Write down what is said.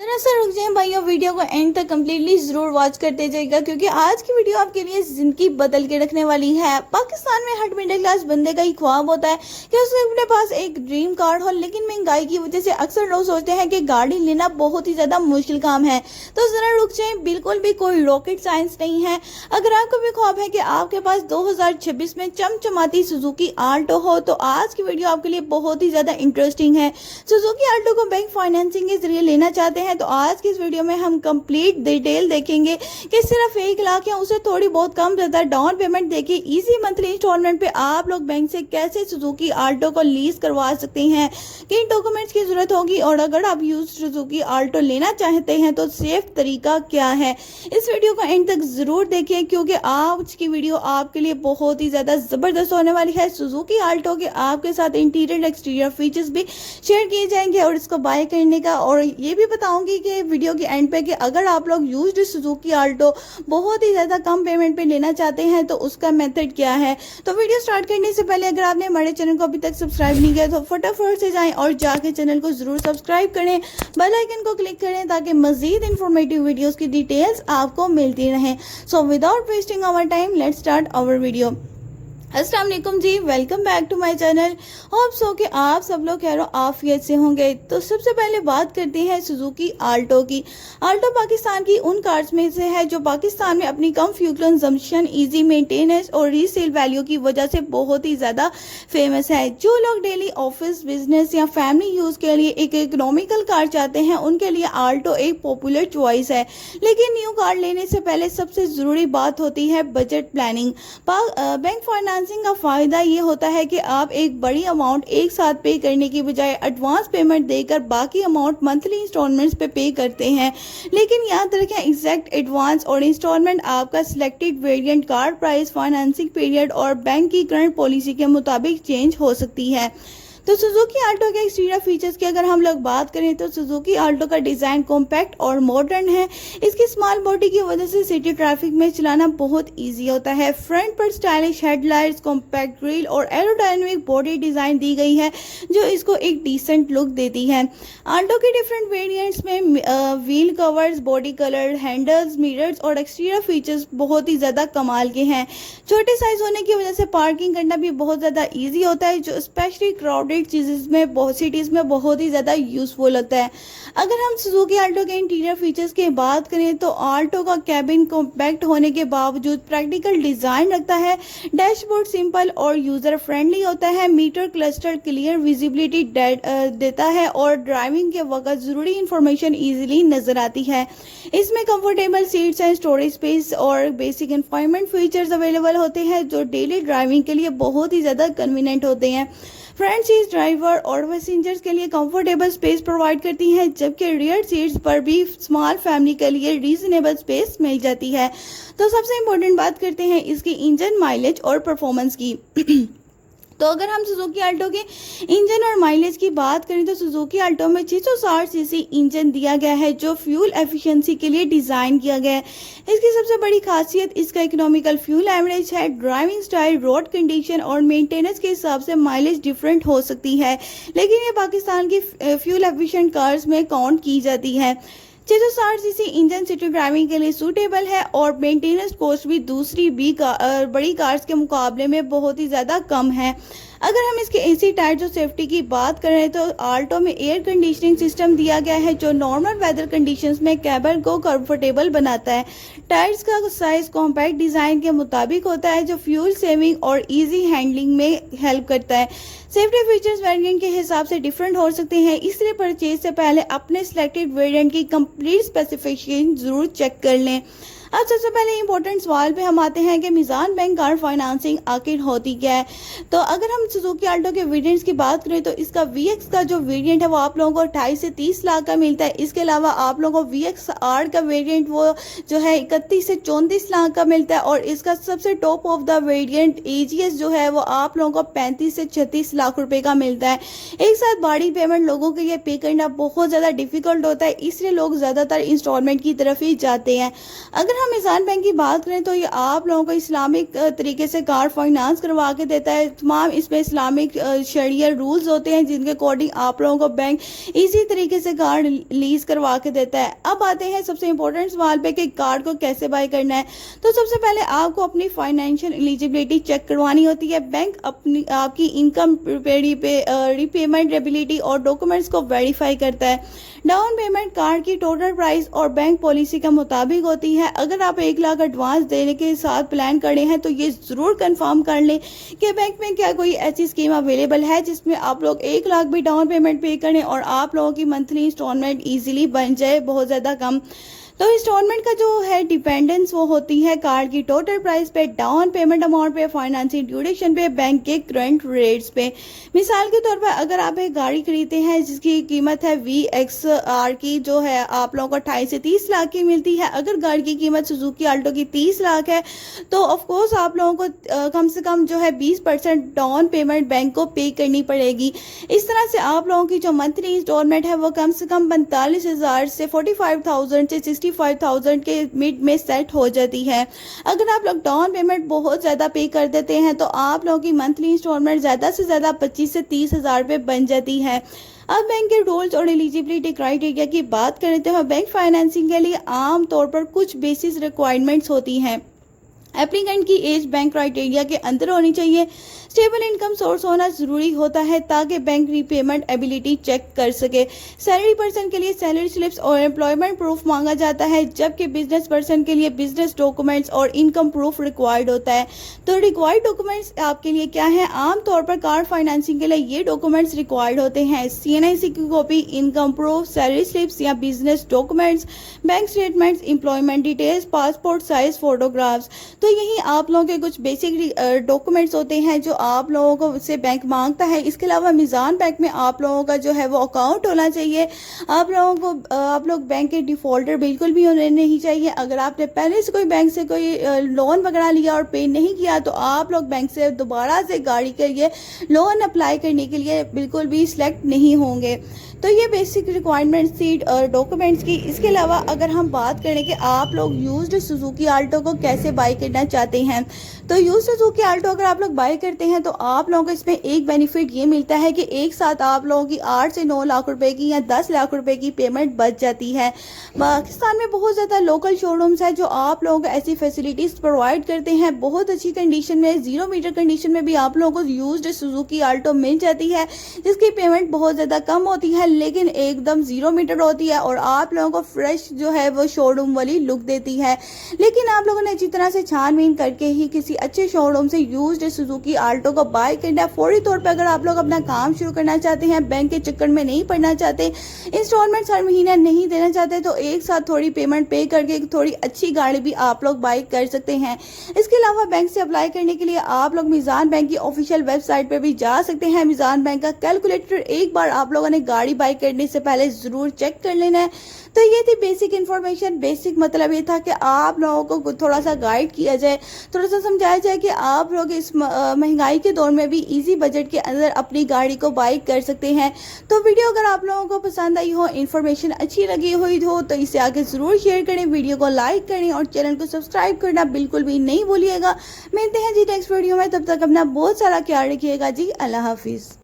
दरअसल रुक जाए भाइयों, वीडियो को एंड तक कम्प्लीटली जरूर वॉच करते जाइएगा क्योंकि आज की वीडियो आपके लिए जिंदगी बदल के रखने वाली है। पाकिस्तान में हर मिडिल क्लास बंदे का ही ख्वाब होता है कि उसके अपने पास एक ड्रीम कार हो, लेकिन महंगाई की वजह से अक्सर लोग सोचते हैं कि गाड़ी लेना बहुत ही ज्यादा मुश्किल काम है। तो जरा रुक जाए, बिल्कुल भी कोई रॉकेट साइंस नहीं है। अगर आपको भी ख्वाब है कि आपके पास 2026 में चमचमाती सुजुकी आल्टो हो तो आज की वीडियो आपके लिए बहुत ही ज्यादा इंटरेस्टिंग है। सुजुकी आल्टो को बैंक फाइनेंसिंग के जरिए लेना चाहते हैं तो आज की इस वीडियो में हम कंप्लीट डिटेल देखेंगे कि सिर्फ 1 लाख या उससे थोड़ी बहुत कम ज्यादा डाउन पेमेंट देके इजी मंथली इंस्टॉलमेंट पे आप लोग बैंक से कैसे सुजुकी आल्टो को लीज करवा सकते हैं, किन डॉक्यूमेंट्स की जरूरत होगी और अगर आप यूज सुजुकी आल्टो लेना चाहते हैं तो सेफ तरीका क्या है। इस वीडियो को एंड तक जरूर देखिए क्योंकि आज की वीडियो आपके लिए बहुत ही ज्यादा जबरदस्त होने वाली है। सुजुकी आल्टो के आपके साथ इंटीरियर एक्सटीरियर फीचर्स भी शेयर किए जाएंगे और इसको बाय करने का, और ये भी बताऊंगी कि वीडियो के एंड पे कि अगर आप लोग यूज्ड सुजुकी आल्टो बहुत ही ज़्यादा कम पेमेंट पे लेना चाहते हैं तो उसका मेथड क्या है। तो वीडियो स्टार्ट करने से पहले अगर आपने हमारे चैनल को अभी तक सब्सक्राइब नहीं किया तो फटाफट से जाएं और जाके चैनल को ज़रूर सब्सक्राइब करें, बेल आइकन को क्लिक करें ताकि मजीद इंफॉर्मेटिव वीडियोज़ की डिटेल्स आपको मिलती रहें। So without wasting our time let's start our video. अस्सलाम वालेकुम जी, welcome back to my channel. Hope so कि आप सब लोग खैर आफियत से होंगे। तो सबसे पहले बात करते हैं सुजुकी आल्टो की। आल्टो पाकिस्तान की उन कार्स में से है जो पाकिस्तान में अपनी कम फ्यूल कंजम्पशन, इजी मेंटेनेंस और रीसेल वैल्यू की वजह से बहुत ही ज़्यादा फेमस है। जो लोग डेली ऑफिस, बिजनेस या फैमिली यूज़ के लिए एक इकोनॉमिकल कार चाहते हैं उनके लिए आल्टो एक पॉपुलर चॉइस है। लेकिन न्यू कार लेने से पहले सबसे ज़रूरी बात होती है बजट प्लानिंग। बैंक फाइनेंसिंग का फायदा ये होता है कि आप एक बड़ी अमाउंट एक साथ पे करने की बजाय एडवांस पेमेंट देकर बाकी अमाउंट मंथली इंस्टॉलमेंट्स पे करते हैं। लेकिन याद रखें, एग्जैक्ट एडवांस और इंस्टॉलमेंट आपका selected variant, car price, financing period और बैंक की करंट पॉलिसी के मुताबिक चेंज हो सकती है। तो सुजुकी आल्टो के एक्सटीरियर फीचर्स की अगर हम लोग बात करें तो सुजुकी आल्टो का डिज़ाइन कॉम्पैक्ट और मॉडर्न है। इसकी स्मॉल बॉडी की वजह से सिटी ट्रैफिक में चलाना बहुत इजी होता है। फ्रंट पर स्टाइलिश हेडलाइट्स, कॉम्पैक्ट ग्रिल और एरोडायनेमिक बॉडी डिज़ाइन दी गई है जो इसको एक डिसेंट लुक देती है। आल्टो के डिफरेंट वेरिएंट्स में wheel covers, body colour, handles, mirrors और एक्सटीरियर फीचर्स बहुत ही ज़्यादा कमाल के हैं। छोटे साइज होने की वजह से पार्किंग करना भी बहुत ज़्यादा ईजी होता है जो स्पेशली क्राउडेड चीज़ में बहुत सिटीज़ में बहुत ही ज़्यादा यूज़फुल होता है। अगर हम सुजुकी आल्टो के इंटीरियर फीचर्स की बात करें तो आल्टो का कैबिन कॉम्पैक्ट होने के बावजूद प्रैक्टिकल डिज़ाइन रखता है। डैशबोर्ड सिंपल और यूज़र फ्रेंडली होता है। मीटर क्लस्टर क्लियर विजिबिलिटी देता है और ड्राइविंग के वक्त ज़रूरी इंफॉर्मेशन ईजिली नज़र आती है। इसमें comfortable seats and storage space और बेसिक इंफॉर्मेंट फीचर्स अवेलेबल होते हैं जो डेली ड्राइविंग के लिए बहुत ही ज़्यादा कन्वीनियंट होते हैं। फ्रंट सीट्स ड्राइवर और पैसेंजर्स के लिए कंफर्टेबल स्पेस प्रोवाइड करती हैं जबकि रियर सीट्स पर भी स्मॉल फैमिली के लिए रीजनेबल स्पेस मिल जाती है। तो सबसे इम्पोर्टेंट बात करते हैं इसकी इंजन माइलेज और परफॉर्मेंस की। तो अगर हम सुजुकी आल्टो के इंजन और माइलेज की बात करें तो सुजुकी आल्टो में 660 सीसी इंजन दिया गया है जो फ्यूल एफिशिएंसी के लिए डिज़ाइन किया गया है। इसकी सबसे बड़ी खासियत इसका इकोनॉमिकल फ्यूल एवरेज है। ड्राइविंग स्टाइल, रोड कंडीशन और मेंटेनेंस के हिसाब से माइलेज डिफरेंट हो सकती है, लेकिन ये पाकिस्तान की फ्यूल एफिशिएंट कार्स में काउंट की जाती है। 660 सीसी इंजन सिटी ड्राइविंग के लिए सूटेबल है और मेंटेनेंस कॉस्ट भी दूसरी बड़ी कार्स के मुकाबले में बहुत ही ज़्यादा कम है। अगर हम इसके एसी टायर्स और सेफ्टी की बात करें तो आल्टो में एयर कंडीशनिंग सिस्टम दिया गया है जो नॉर्मल वेदर कंडीशंस में कैबिन को कंफर्टेबल बनाता है। टायर्स का साइज कॉम्पैक्ट डिज़ाइन के मुताबिक होता है जो फ्यूल सेविंग और इजी हैंडलिंग में हेल्प करता है। सेफ्टी फीचर्स वेरिएंट के हिसाब से डिफरेंट हो सकते हैं, इसलिए परचेज से पहले अपने सिलेक्टेड वेरिएंट की कंप्लीट स्पेसिफिकेशन जरूर चेक कर लें। अब सबसे पहले इंपॉर्टेंट सवाल पे हम आते हैं कि मिजान बैंक कार फाइनेंसिंग आखिर होती क्या है। तो अगर हम सुजुकी आल्टो के वेरिएंट्स की बात करें तो इसका VX का जो वेरिएंट है वो आप लोगों को 28 से 30 लाख का मिलता है। इसके अलावा आप लोगों को VXR का वेरिएंट वो जो है 31 से 34 लाख का मिलता है और इसका सबसे top of the variant AGS जो है वो आप लोगों को 35 से 36 लाख रुपए का मिलता है। एक साथ बड़ी पेमेंट लोगों के लिए पे करना बहुत ज़्यादा डिफिकल्ट होता है, इसलिए लोग ज़्यादातर इंस्टॉलमेंट की तरफ ही जाते हैं। अगर हम मिज़ान बैंक की बात करें तो ये आप लोगों को इस्लामिक तरीके से कार फाइनेंस करवा के देता है। तमाम इसमें इस्लामिक शरिया रूल्स होते हैं जिनके अकॉर्डिंग आप लोगों को बैंक इसी तरीके से कार लीज करवा के देता है। अब आते हैं सबसे इंपॉर्टेंट सवाल पे कि कार्ड को कैसे बाय करना है। तो सबसे पहले आपको अपनी फाइनेंशियल एलिजिबिलिटी चेक करवानी होती है। बैंक अपनी आपकी इनकम रिपेमेंट एबिलिटी और डॉक्यूमेंट्स को वेरीफाई करता है। डाउन पेमेंट कार्ड की टोटल प्राइस और बैंक पॉलिसी के मुताबिक होती है। अगर आप 1 लाख एडवांस देने के साथ प्लान करे हैं तो ये ज़रूर कंफर्म कर लें कि बैंक में क्या कोई ऐसी स्कीम अवेलेबल है जिसमें आप लोग 1 लाख भी डाउन पेमेंट पे करें और आप लोगों की मंथली इंस्टॉलमेंट ईजिली बन जाए बहुत ज़्यादा कम। तो इंस्टॉलमेंट का जो है डिपेंडेंस वो होती है कार्ड की टोटल प्राइस पे, डाउन पेमेंट अमाउंट पे, फाइनेंसिंग ड्यूरेशन पे, बैंक के करंट रेट्स पे। मिसाल के तौर पर अगर आप एक गाड़ी खरीदते हैं जिसकी कीमत है VXR की जो है आप लोगों को 28 से 30 लाख की मिलती है। अगर गाड़ी की कीमत सुजुकी आल्टो की 30 लाख है तो ऑफकोर्स आप लोगों को कम से कम जो है 20% डाउन पेमेंट बैंक को पे करनी पड़ेगी। इस तरह से आप लोगों की जो मंथली इंस्टॉलमेंट है वो कम से कम 45,000 से 45,000 से 65,000 के मिड में सेट हो जाती है। अगर आप लोग डाउन पेमेंट बहुत ज़्यादा पे कर देते हैं तो आप लोगों की मंथली इंस्टॉलमेंट ज़्यादा से ज़्यादा 25 से 30,000 रुपये बन जाती है। अब बैंक के रूल्स और एलिजिबिलिटी क्राइटेरिया की बात करें तो बैंक फाइनेंसिंग के लिए आम तौर पर कुछ बेसिस रिक्वायरमेंट्स होती हैं। एप्लीकेंट की एज बैंक क्राइटेरिया के अंदर होनी चाहिए। स्टेबल इनकम सोर्स होना ज़रूरी होता है ताकि बैंक रीपेमेंट एबिलिटी चेक कर सके। सैलरी पर्सन के लिए सैलरी स्लिप्स और एम्प्लॉयमेंट प्रूफ मांगा जाता है, जबकि बिजनेस पर्सन के लिए बिजनेस डॉक्यूमेंट्स और इनकम प्रूफ रिक्वायर्ड होता है। तो रिक्वायर्ड डॉक्यूमेंट्स आपके लिए क्या है? आमतौर पर कार फाइनेंसिंग के लिए ये डॉक्यूमेंट्स रिक्वायर्ड होते हैं: CNIC की copy, income proof, salary slips या business documents, bank statements, employment details, passport size photographs. तो यही आप लोगों के कुछ बेसिक डॉक्यूमेंट्स होते हैं जो आप लोगों को से बैंक मांगता है। इसके अलावा मिज़ान बैंक में आप लोगों का जो है वो अकाउंट होना चाहिए। आप लोग बैंक के डिफ़ॉल्टर बिल्कुल भी होने नहीं चाहिए। अगर आपने पहले से कोई बैंक से कोई लोन वगैरह लिया और पे नहीं किया तो आप लोग बैंक से दोबारा से गाड़ी के लिए लोन अप्लाई करने के लिए बिल्कुल भी सिलेक्ट नहीं होंगे। तो ये बेसिक रिक्वायरमेंट्स थी डॉक्यूमेंट्स की। इसके अलावा अगर हम बात करें कि आप लोग यूज्ड सुजुकी आल्टो को कैसे बाई करना चाहते हैं, तो यूज्ड सुजुकी आल्टो अगर आप लोग बाई करते हैं तो आप लोगों को इसमें एक बेनिफिट ये मिलता है कि एक साथ आप लोगों की 8 से 9 लाख रुपए की या 10 लाख रुपए की पेमेंट बच जाती है। पाकिस्तान में बहुत ज़्यादा लोकल शोरूम्स हैं जो आप लोगों को ऐसी फैसिलिटीज़ प्रोवाइड करते हैं। बहुत अच्छी कंडीशन में, 0 मीटर कंडीशन में भी आप लोगों को यूज्ड सुजुकी आल्टो मिल जाती है जिसकी पेमेंट बहुत ज़्यादा कम होती है लेकिन एकदम 0 मीटर होती है और आप लोगों को फ्रेश जो है वो शोरूम वाली लुक देती है। लेकिन आप लोगों ने अच्छी तरह से छानबीन करके ही किसी अच्छे शोरूम से यूज्ड सुजुकी आल्टो को बाय करना। फौरी तौर पर अगर आप लोग अपना काम शुरू करना चाहते हैं, बैंक के चक्कर में नहीं पड़ना चाहते, इंस्टॉलमेंट हर महीने नहीं देना चाहते, तो एक साथ थोड़ी पेमेंट पे करके थोड़ी अच्छी गाड़ी भी आप लोग बाय कर सकते हैं। इसके अलावा बैंक से अप्लाई करने के लिए आप लोग मिज़ान बैंक की ऑफिशियल वेबसाइट पर भी जा सकते हैं। मिज़ान बैंक का कैलकुलेटर एक बार आप लोगों ने गाड़ी बाय करने से पहले ज़रूर चेक कर लेना है। तो ये थी बेसिक इन्फॉर्मेशन। बेसिक मतलब ये था कि आप लोगों को थोड़ा सा गाइड किया जाए, थोड़ा सा समझाया जाए कि आप लोग इस महंगाई के दौर में भी इजी बजट के अंदर अपनी गाड़ी को बाई कर सकते हैं। तो वीडियो अगर आप लोगों को पसंद आई हो, इन्फॉर्मेशन अच्छी लगी हुई हो तो इसे आगे ज़रूर शेयर करें, वीडियो को लाइक करें और चैनल को सब्सक्राइब करना बिल्कुल भी नहीं भूलिएगा। मिलते हैं जी नेक्स्ट वीडियो में, तब तक अपना बहुत सारा ख्याल रखिएगा जी। अल्लाह हाफिज़।